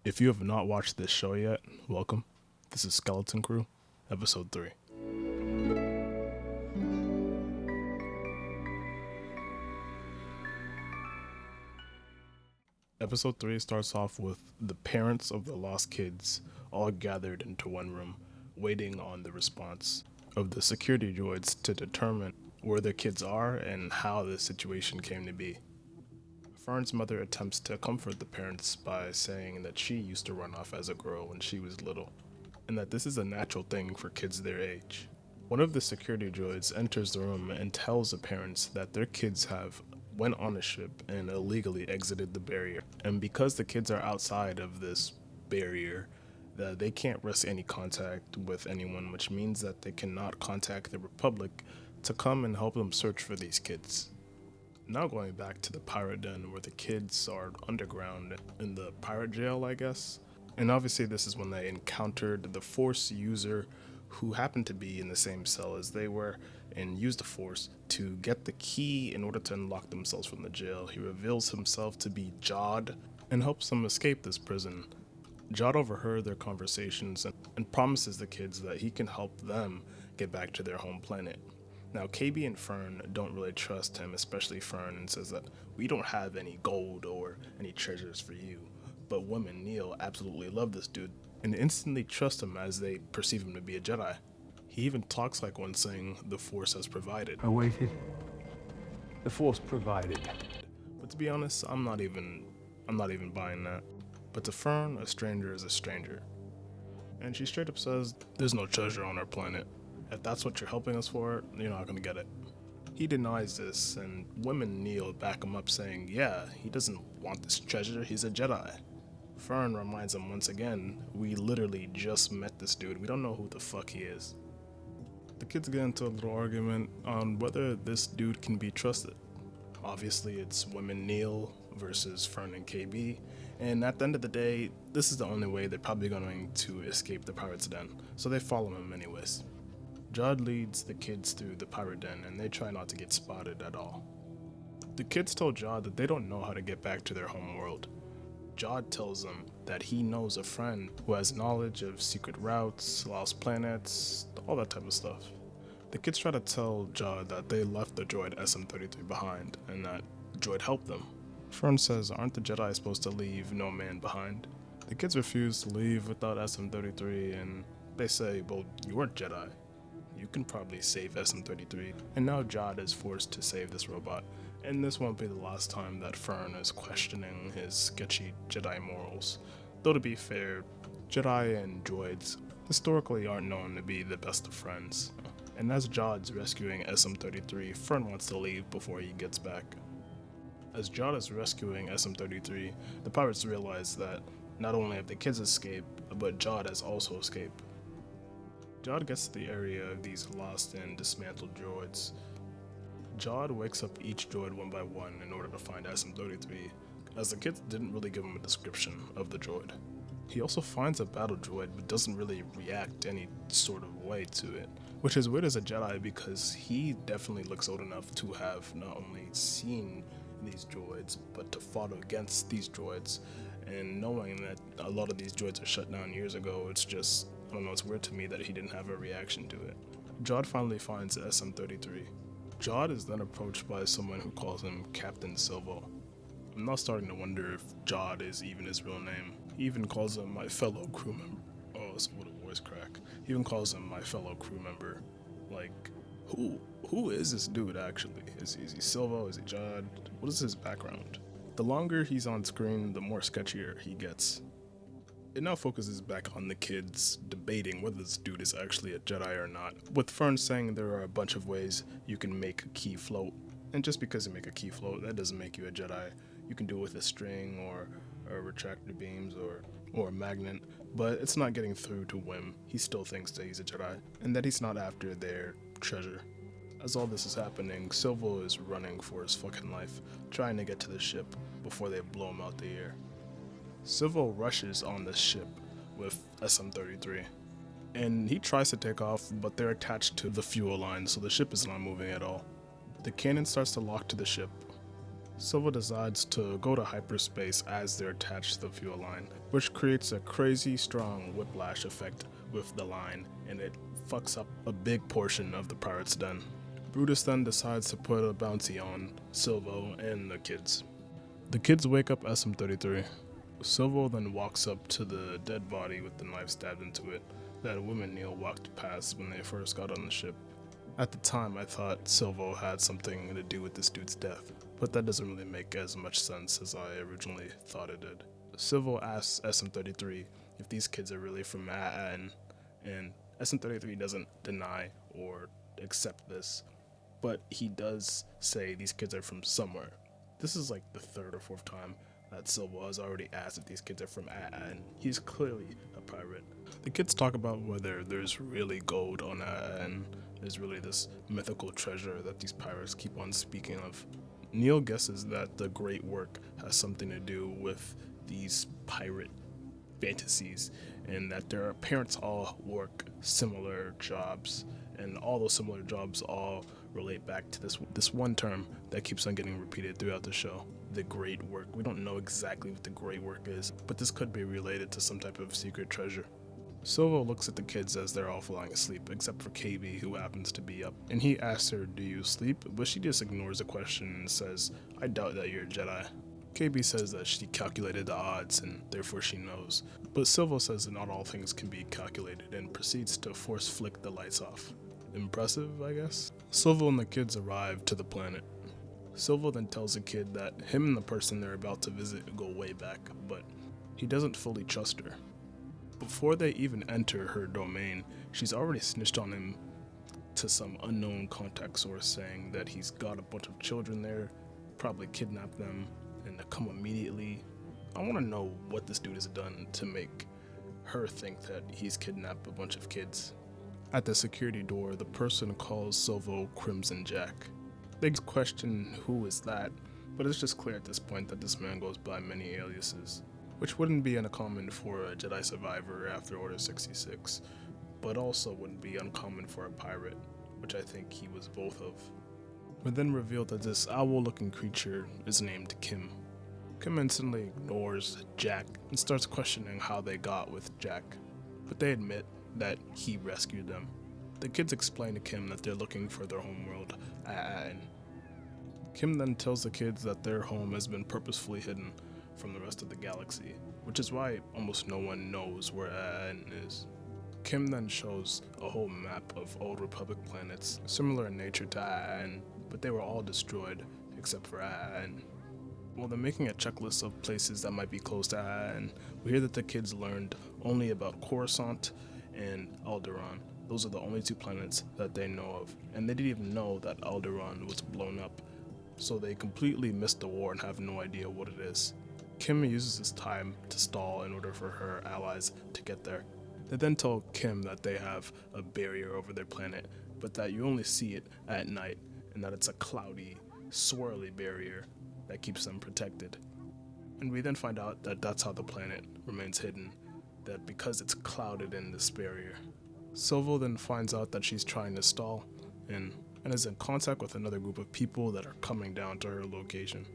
If you have not watched this show yet, welcome. This is Skeleton Crew, Episode 3. Episode 3 starts off with the parents of the lost kids all gathered into one room, waiting on the response of the security droids to determine where their kids are and how the situation came to be. Fern's mother attempts to comfort the parents by saying that she used to run off as a girl when she was little, and that this is a natural thing for kids their age. One of the security droids enters the room and tells the parents that their kids have went on a ship and illegally exited the barrier, and because the kids are outside of this barrier, that they can't risk any contact with anyone, which means that they cannot contact the Republic to come and help them search for these kids. Now going back to the pirate den where the kids are underground in the pirate jail, I guess. And obviously this is when they encountered the Force user who happened to be in the same cell as they were and used the Force to get the key in order to unlock themselves from the jail. He reveals himself to be Jod and helps them escape this prison. Jod overheard their conversations and promises the kids that he can help them get back to their home planet. Now, KB and Fern don't really trust him, especially Fern, and says that we don't have any gold or any treasures for you. But Wim and Neil absolutely love this dude and instantly trust him as they perceive him to be a Jedi. He even talks like one, saying the Force has provided. I waited. The Force provided. But to be honest, I'm not even buying that. But to Fern, a stranger is a stranger. And she straight up says, there's no treasure on our planet. If that's what you're helping us for, you're not gonna get it. He denies this, and Wim and Neil back him up saying, yeah, he doesn't want this treasure, he's a Jedi. Fern reminds him once again, we literally just met this dude, we don't know who the fuck he is. The kids get into a little argument on whether this dude can be trusted. Obviously it's Wim and Neil versus Fern and KB, and at the end of the day, this is the only way they're probably going to escape the pirate's den, so they follow him anyways. Jod leads the kids through the pirate den and they try not to get spotted at all. The kids tell Jod that they don't know how to get back to their home world. Jod tells them that he knows a friend who has knowledge of secret routes, lost planets, all that type of stuff. The kids try to tell Jod that they left the droid SM-33 behind and that the droid helped them. Fern says, aren't the Jedi supposed to leave no man behind? The kids refuse to leave without SM-33 and they say, well, you weren't Jedi. You can probably save SM-33. And now Jod is forced to save this robot. And this won't be the last time that Fern is questioning his sketchy Jedi morals. Though to be fair, Jedi and droids historically aren't known to be the best of friends. And as Jod's rescuing SM-33, Fern wants to leave before he gets back. As Jod is rescuing SM-33, the pirates realize that not only have the kids escaped, but Jod has also escaped. Jod gets to the area of these lost and dismantled droids. Jod wakes up each droid one by one in order to find SM-33, as the kids didn't really give him a description of the droid. He also finds a battle droid but doesn't really react any sort of way to it, which is weird as a Jedi because he definitely looks old enough to have not only seen these droids but to fought against these droids, and knowing that a lot of these droids are shut down years ago, it's just, I don't know, it's weird to me that he didn't have a reaction to it. Jod finally finds SM-33. Jod is then approached by someone who calls him Captain Silvo. I'm now starting to wonder if Jod is even his real name. He even calls him my fellow crew member. Oh, so what a voice crack. He even calls him my fellow crew member. Like, who is this dude actually? Is he Silvo? Is he Jod? What is his background? The longer he's on screen, the more sketchier he gets. It now focuses back on the kids debating whether this dude is actually a Jedi or not, with Fern saying there are a bunch of ways you can make a key float, and just because you make a key float, that doesn't make you a Jedi. You can do it with a string or retractor beams or a magnet, but it's not getting through to Wim. He still thinks that he's a Jedi, and that he's not after their treasure. As all this is happening, Silvo is running for his fucking life, trying to get to the ship before they blow him out the air. Silvo rushes on the ship with SM-33, and he tries to take off, but they're attached to the fuel line, so the ship is not moving at all. The cannon starts to lock to the ship, Silva decides to go to hyperspace as they're attached to the fuel line, which creates a crazy strong whiplash effect with the line, and it fucks up a big portion of the pirate's den. Brutus then decides to put a bounty on Silvo and the kids. The kids wake up SM-33. Silvo then walks up to the dead body with the knife stabbed into it that Wim and Neil walked past when they first got on the ship. At the time, I thought Silvo had something to do with this dude's death, but that doesn't really make as much sense as I originally thought it did. Silvo asks SM-33 if these kids are really from A'an, and SM-33 doesn't deny or accept this, but he does say these kids are from somewhere. This is like the third or fourth time that Silva has already asked if these kids are from A'an. He's clearly a pirate. The kids talk about whether there's really gold on A'an. There's really this mythical treasure that these pirates keep on speaking of. Neil guesses that the great work has something to do with these pirate fantasies, and that their parents all work similar jobs, and all those similar jobs all relate back to this one term that keeps on getting repeated throughout the show, the great work. We don't know exactly what the great work is, but this could be related to some type of secret treasure. Silvo looks at the kids as they're all falling asleep, except for KB, who happens to be up, and he asks her, "Do you sleep?" But she just ignores the question and says, "I doubt that you're a Jedi." KB says that she calculated the odds and therefore she knows, but Silvo says that not all things can be calculated and proceeds to force flick the lights off. Impressive, I guess? Silvo and the kids arrive to the planet. Silvo then tells the kid that him and the person they're about to visit go way back, but he doesn't fully trust her. Before they even enter her domain, she's already snitched on him to some unknown contact source, saying that he's got a bunch of children there, probably kidnapped them, and to come immediately. I want to know what this dude has done to make her think that he's kidnapped a bunch of kids. At the security door, the person calls Silvo Crimson Jack. They question who is that, but it's just clear at this point that this man goes by many aliases, which wouldn't be uncommon for a Jedi survivor after Order 66, but also wouldn't be uncommon for a pirate, which I think he was both of. We're then revealed that this owl-looking creature is named Kim. Kim instantly ignores Jack and starts questioning how they got with Jack, but they admit that he rescued them. The kids explain to Kim that they're looking for their homeworld, A'an. Kim then tells the kids that their home has been purposefully hidden from the rest of the galaxy, which is why almost no one knows where A'an is. Kim then shows a whole map of Old Republic planets, similar in nature to A'an, but they were all destroyed except for A'an. While they're making a checklist of places that might be close to A'an, we hear that the kids learned only about Coruscant and Alderaan. Those are the only two planets that they know of, and they didn't even know that Alderaan was blown up, so they completely missed the war and have no idea what it is. Kim uses this time to stall in order for her allies to get there. They then tell Kim that they have a barrier over their planet, but that you only see it at night, and that it's a cloudy, swirly barrier that keeps them protected. And we then find out that that's how the planet remains hidden, that because it's clouded in this barrier. Silvo then finds out that she's trying to stall, and is in contact with another group of people that are coming down to her location.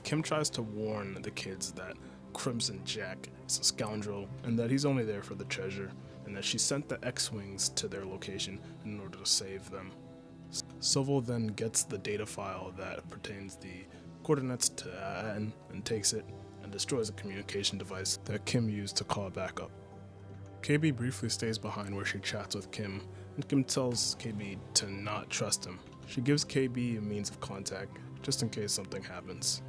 Kim tries to warn the kids that Crimson Jack is a scoundrel, and that he's only there for the treasure, and that she sent the X-Wings to their location in order to save them. Silvo then gets the data file that pertains the coordinates to A'an and takes it and destroys a communication device that Kim used to call back up. KB briefly stays behind where she chats with Kim, and Kim tells KB to not trust him. She gives KB a means of contact just in case something happens.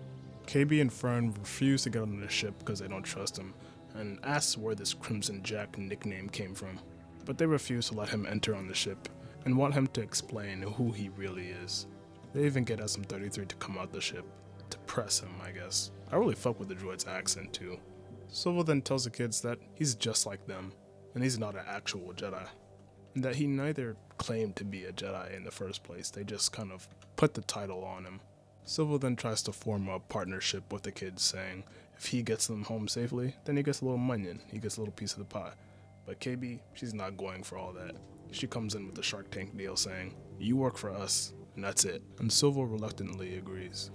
KB and Fern refuse to get on the ship because they don't trust him, and asks where this Crimson Jack nickname came from. But they refuse to let him enter on the ship, and want him to explain who he really is. They even get SM-33 to come out the ship, to press him, I guess. I really fuck with the droid's accent too. Silvo then tells the kids that he's just like them, and he's not an actual Jedi, and that he neither claimed to be a Jedi in the first place, they just kind of put the title on him. Silvo then tries to form a partnership with the kids, saying if he gets them home safely, then he gets a little minion, he gets a little piece of the pie. But KB, she's not going for all that. She comes in with a Shark Tank deal saying, "You work for us, and that's it," and Silvo reluctantly agrees.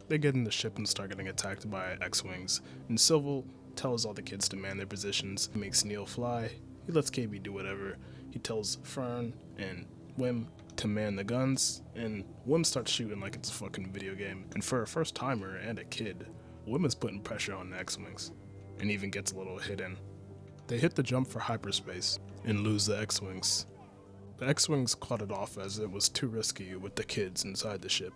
They get in the ship and start getting attacked by X-Wings, and Civil tells all the kids to man their positions. He makes Neil fly, he lets KB do whatever, he tells Fern and Wim to man the guns, and Wim starts shooting like it's a fucking video game. And for a first timer and a kid, Wim is putting pressure on the X-Wings, and even gets a little hit in. They hit the jump for hyperspace, and lose the X-Wings. The X-Wings caught it off as it was too risky with the kids inside the ship.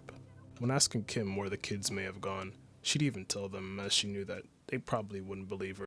When asking Kim where the kids may have gone, she'd even tell them, as she knew that they probably wouldn't believe her.